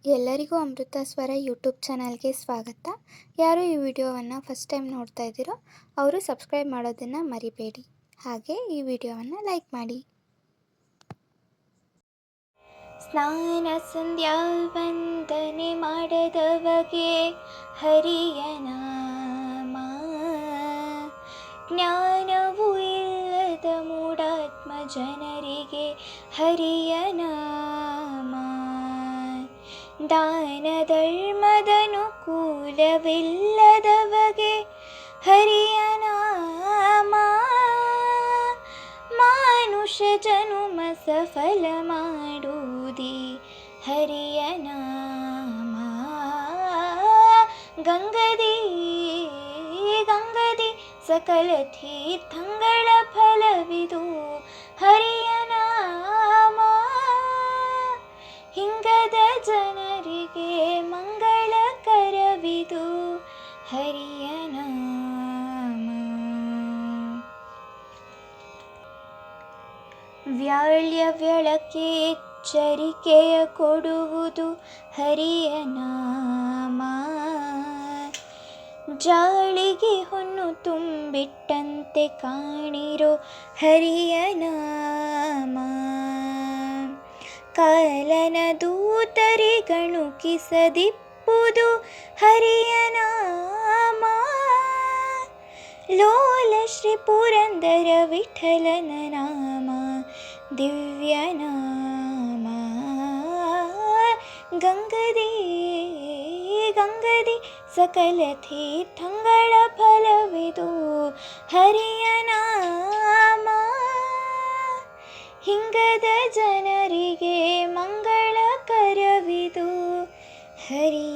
ಎಲ್ಲರಿಗೂ ಅಮೃತ ಸ್ವರ ಯೂಟ್ಯೂಬ್ ಚಾನಲ್ಗೆ ಸ್ವಾಗತ. ಯಾರು ಈ ವಿಡಿಯೋವನ್ನು ಫಸ್ಟ್ ಟೈಮ್ ನೋಡ್ತಾ ಇದ್ದೀರೋ ಅವರು ಸಬ್ಸ್ಕ್ರೈಬ್ ಮಾಡೋದನ್ನು ಮರಿಬೇಡಿ. ಹಾಗೆ ಈ ವಿಡಿಯೋವನ್ನು ಲೈಕ್ ಮಾಡಿ. ಸ್ನಾನ ಸಂಧ್ಯಾ ವಂದನೆ ಮಾಡದವಗೆ ಹರಿಯ ನಾಮ, ಜ್ಞಾನವೂ ಇಲ್ಲದ ಮೂಢಾತ್ಮ ಜನರಿಗೆ ಹರಿಯ ನಾಮ, ದಾನ ಧರ್ಮದನುಕೂಲವಿಲ್ಲದವಗೆ ಹರಿಯ ನಾಮ, ಮಾನುಷ ಜನುಮ ಸಫಲ ಮಾಡುವುದೇ ಹರಿಯ ನಾಮ. ಗಂಗದಿ ಗಂಗದಿ ಸಕಲ ತೀರ್ಥಂಗಳ ಫಲವಿದು ಹರಿಯ ನಾಮ, ಹಿಂಗದ ಜನರಿಗೆ ಮಂಗಳಕರವಿದು ಹರಿಯ ನಾಮ. ವ್ಯಾಳ್ಯ ವ್ಯಳಕ್ಕೆ ಎಚ್ಚರಿಕೆಯ ಕೊಡುವುದು ಹರಿಯ ನಾಮ, ಜಾಳಿಗೆ ಹೊನ್ನು ತುಂಬಿಟ್ಟಂತೆ ಕಾಣಿರೋ ಹರಿಯ ನಾಮ, ಕಾಲನ ದೂತರಿಗಣುಕಿಸದಿಪ್ಪುದು ಹರಿಯ ನಾಮ, ಲೋಲ ಶ್ರೀ ಪುರಂದರ ವಿಠಲನ ನಾಮ ದಿವ್ಯ ನಾಮ. ಗಂಗದಿ ಗಂಗದಿ ಸಕಲ ತೀರ್ಥಂಗಳ ಫಲವಿದು ಹರಿಯ ನಾಮ, ಹಿಂಗದ ಜನರಿಗೆ ಮಂಗಳಕರವಿದು ಹರಿಯ